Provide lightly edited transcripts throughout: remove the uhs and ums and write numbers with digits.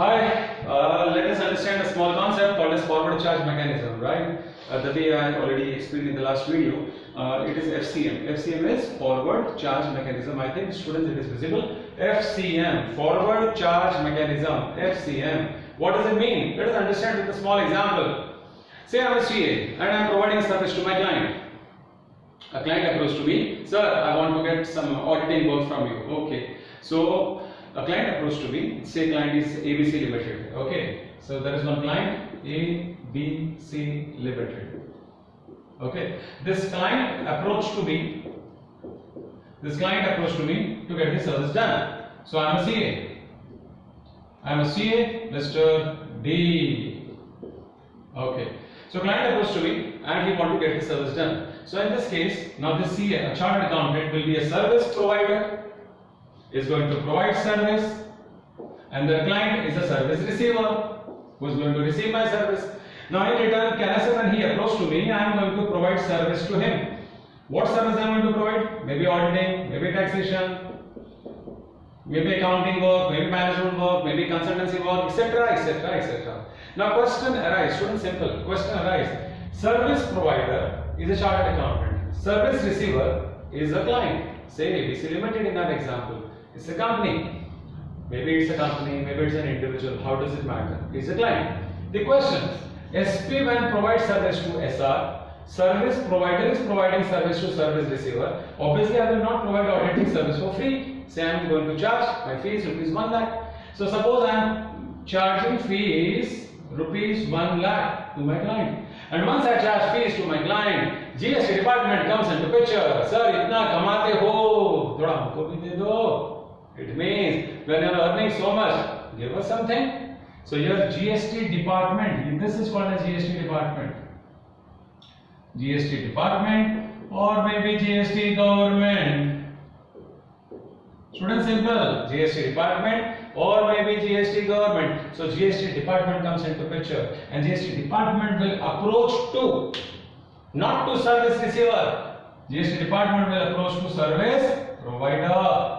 Hi, let us understand a small concept called as forward charge mechanism, right? The way I already explained in the last video, it is FCM. FCM is forward charge mechanism. I think students it is visible. FCM, forward charge mechanism, FCM. What does it mean? Let us understand with a small example. Say I am a CA and I am providing service to my client. A client approached to me, sir, I want to get some auditing work from you. Okay, so a client approached to me, say client is ABC Limited. Okay, so there is one client ABC Limited. Okay, this client approached to me to get his service done. So I am a CA, Mr. D. Okay, so client approached to me and he want to get his service done. So in this case, now this CA, a chartered accountant, will be a service provider, is going to provide service, and the client is a service receiver who is going to receive my service. Now in return, can I say when he approached to me, I am going to provide service to him. What service I am going to provide? Maybe auditing, maybe taxation, maybe accounting work, maybe management work, maybe consultancy work, etc., etc., etc. Now question arises, student simple, question arises. Service provider is a chartered accountant. Service receiver is a client. Say ABC Limited in that example. It's a company. Maybe it's a company, maybe it's an individual. How does it matter? It's a client. The question, SP when provides service to SR, service provider is providing service to service receiver. Obviously, I will not provide auditing service for free. Say I am going to charge my fees rupees 1 lakh. So suppose I am charging fees rupees 1 lakh to my client. And once I charge fees to my client, GST department comes into picture. Sir, itna kamate ho, thoda humko bhi de do. It means when you are earning so much, give us something. So your GST department, this is called as GST department. GST department or maybe GST government. Student simple, GST department or maybe GST government. So GST department comes into picture and GST department will approach to, not to service receiver. GST department will approach to service provider.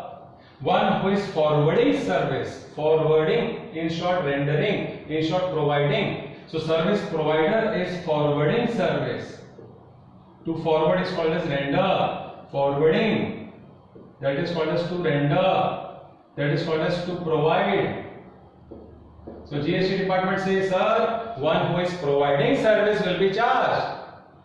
One who is forwarding service, forwarding, in short rendering, in short providing. So service provider is forwarding service. To forward is called as render. Forwarding, that is called as to render. That is called as to provide. So GST department says, sir, one who is providing service will be charged.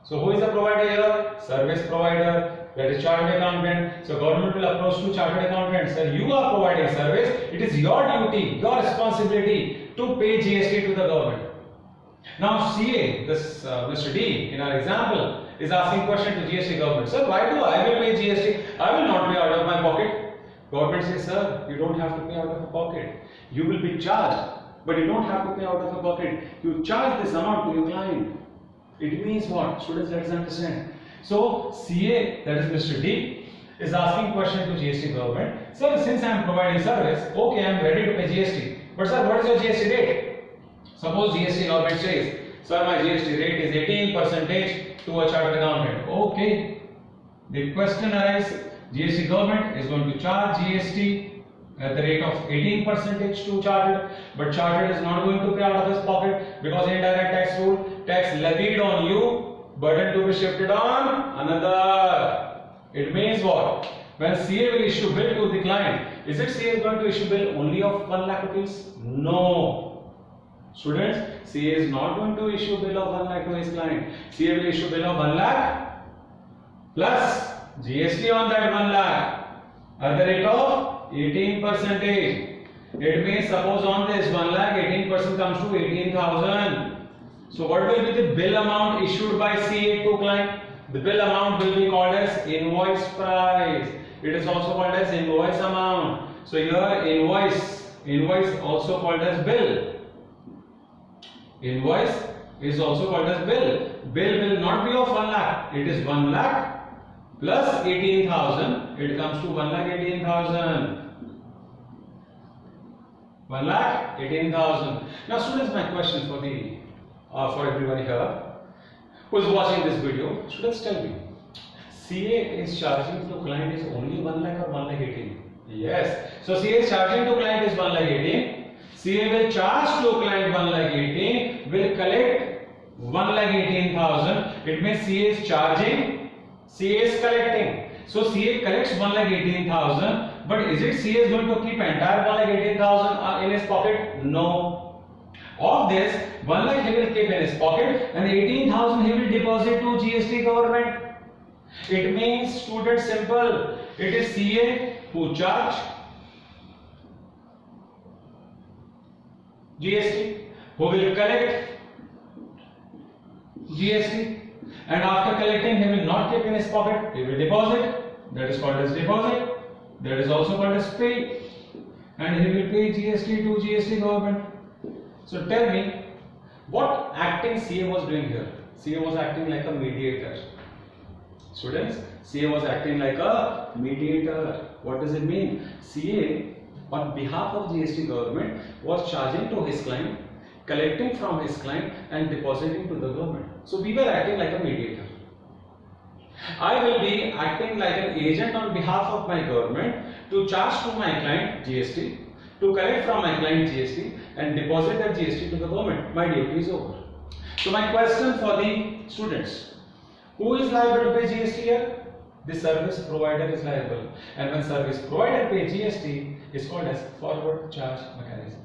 So who is the provider here? Service provider. That is chartered accountant. So government will approach to chartered accountant. Sir, you are providing service. It is your duty, your responsibility to pay GST to the government. Now CA, this Mr. D in our example is asking question to GST government. Sir, why do I will pay GST? I will not pay out of my pocket. Government says, sir, you don't have to pay out of your pocket. You will be charged, but you don't have to pay out of your pocket. You charge this amount to your client. It means what? Students, let us understand. So CA, that is Mr. D, is asking question to GST government. Sir, since I am providing service, okay, I am ready to pay GST. But sir, what is your GST rate? Suppose GST government says, sir, my GST rate is 18% to a chartered accountant. Okay. The question arises, GST government is going to charge GST at the rate of 18% to chartered, but chartered is not going to pay out of his pocket because indirect tax rule, tax levied on you, burden to be shifted on another. It means what? When CA will issue bill to the client, is it CA is going to issue bill only of 1 lakh rupees? No. Students, CA is not going to issue bill of 1 lakh to his client. CA will issue bill of 1 lakh plus GST on that 1 lakh at the rate of 18%. It means suppose on this 1 lakh 18% comes to 18,000. So what will be the bill amount issued by CA to client? The bill amount will be called as invoice price. It is also called as invoice amount. So here invoice also called as bill. Invoice is also called as bill. Bill will not be of 1 lakh. It is 1 lakh plus 18,000. It comes to 1,18,000. 1,18,000. Now students, my question for everyone here who is watching this video, students, tell me, CA is charging to client is only 1 lakh or 1,18,000? Yes. So CA is charging to client is 1,18,000. CA will charge to client 1,18,000, will collect 1,18,000. It means CA is charging, CA is collecting. So CA collects 1,18,000, but is it CA is going to keep entire 1,18,000 in his pocket? No. Of this, 1 lakh he will keep in his pocket and 18,000 he will deposit to GST government. It means, student, simple. It is CA who charge GST, who will collect GST, and after collecting he will not keep in his pocket, he will deposit. That is called as deposit. That is also called as pay, and he will pay GST to GST government. So tell me, what acting CA was doing here? CA was acting like a mediator. Students, CA was acting like a mediator. What does it mean? CA on behalf of GST government was charging to his client, collecting from his client and depositing to the government. So we were acting like a mediator. I will be acting like an agent on behalf of my government to charge to my client GST, to collect from my client GST and deposit that GST to the government. My duty is over. So my question for the students, who is liable to pay GST here? The service provider is liable, and when service provider pays GST, is called as forward charge mechanism.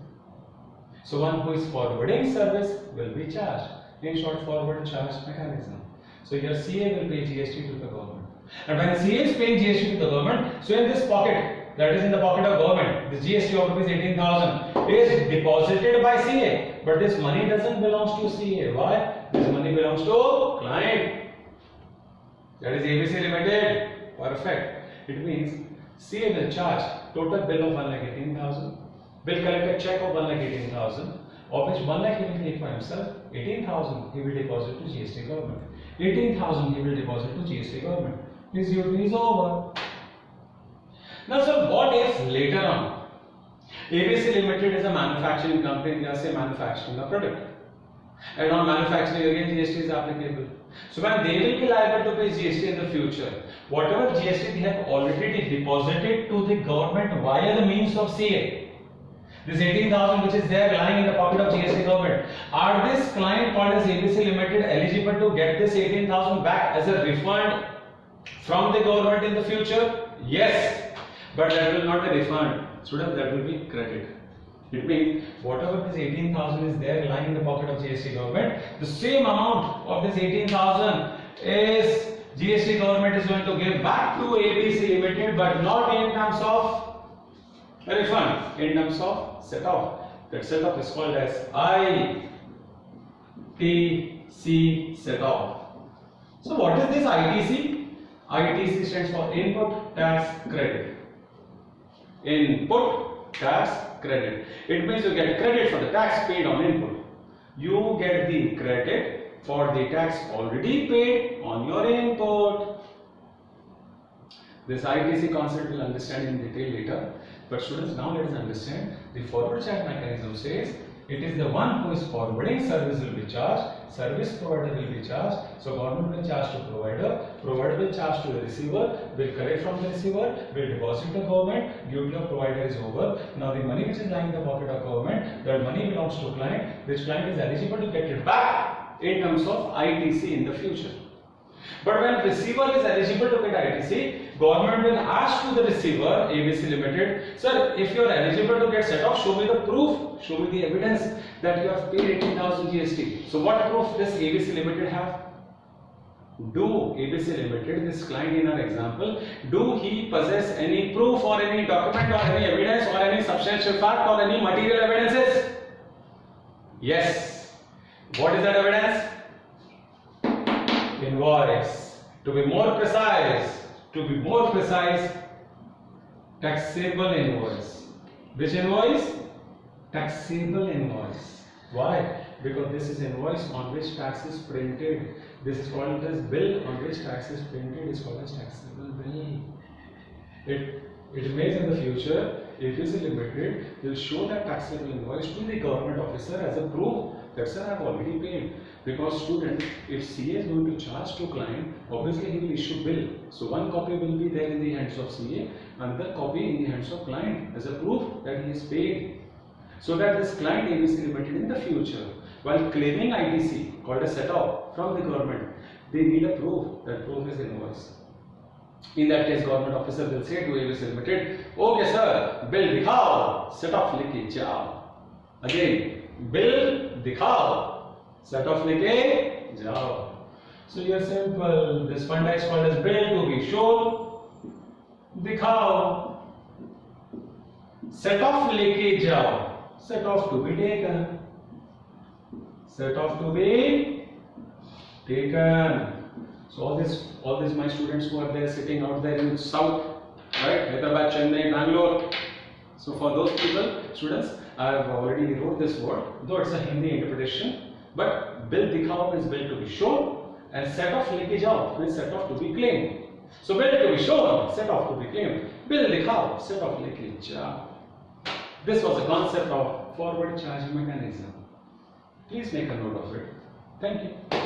So one who is forwarding service will be charged. In short, forward charge mechanism. So here CA will pay GST to the government, and when CA is paying GST to the government, so in this pocket, that is in the pocket of government, this GST of rupees 18,000 is deposited by CA, but this money doesn't belong to CA. Why? This money belongs to client. That is ABC Limited. Perfect. It means CA will charge total bill of 1,18,000, will collect a check of 1,18,000, of which 1 lakh he will take for himself, 18,000 he will deposit to GST government, 18,000 he will deposit to GST government. His duty is over. Now sir, what if later on ABC Limited is a manufacturing company, they are say manufacturing a product, and on manufacturing again GST is applicable. So when they will be liable to pay GST in the future, whatever GST they have already deposited to the government via the means of CA, this 18,000 which is there lying in the pocket of GST government, are this client called as ABC Limited eligible to get this 18,000 back as a refund from the government in the future? Yes, but that will not be refund. Students, that will be credit. It means whatever this 18,000 is there lying in the pocket of GST government, the same amount of this 18,000 is GST government is going to give back to ABC Limited, but not in terms of a refund, in terms of set off. That set off is called as ITC set off. So what is this ITC? ITC stands for input tax credit. Input tax credit. It means you get credit for the tax paid on input. You get the credit for the tax already paid on your input. This ITC concept we'll understand in detail later. But students, now let us understand the forward charge mechanism says it is the one who is forwarding service will be charged, service provider will be charged. So government will charge to provider, provider will charge to the receiver, will collect from the receiver, will deposit to government, duty of provider is over. Now the money which is lying in the pocket of government, that money belongs to client, which client is eligible to get it back in terms of ITC in the future. But when receiver is eligible to get ITC, government will ask to the receiver, ABC Limited, sir, if you are eligible to get set off, show me the proof, show me the evidence that you have paid 18,000 GST. So what proof does ABC Limited have? Do ABC Limited, this client in our example, do he possess any proof or any document or any evidence or any substantial fact or any material evidences? Yes. What is that evidence? Invoice. To be more precise, taxable invoice. Which invoice? Taxable invoice. Why? Because this is invoice on which tax is printed. This is called as bill on which tax is printed, is called as taxable bill. It means in the future, ABC Limited will show that taxable invoice to the government officer as a proof that sir, I have already paid. Because student, if CA is going to charge to client, obviously he will issue bill. So one copy will be there in the hands of CA, another copy in the hands of client as a proof that he is paid. so that this client ABC Limited in the future, while claiming ITC called a set-off from the government, they need a proof. That proof is invoice. In that case, government officer will say to ABC Limited, okay sir, bill dikhao, set-off लेके जाओ. Again, bill dikhao, set-off लेके जाओ. So here simple, this funda is called as bill to be shown, dikhao, set-off लेके जाओ, set-off to be taken, set-off to be taken. So all these my students who are there sitting out there in south, right? Hyderabad, Chennai, Bangalore. So for those people, students, I have already wrote this word, though it's a Hindi interpretation. But bill dikhao means bill to be shown, and set off leke jao means set off to be claimed. So bill to be shown, set off to be claimed. Bill dikhao, set off leke jao. This was the concept of forward charge mechanism. Please make a note of it. Thank you.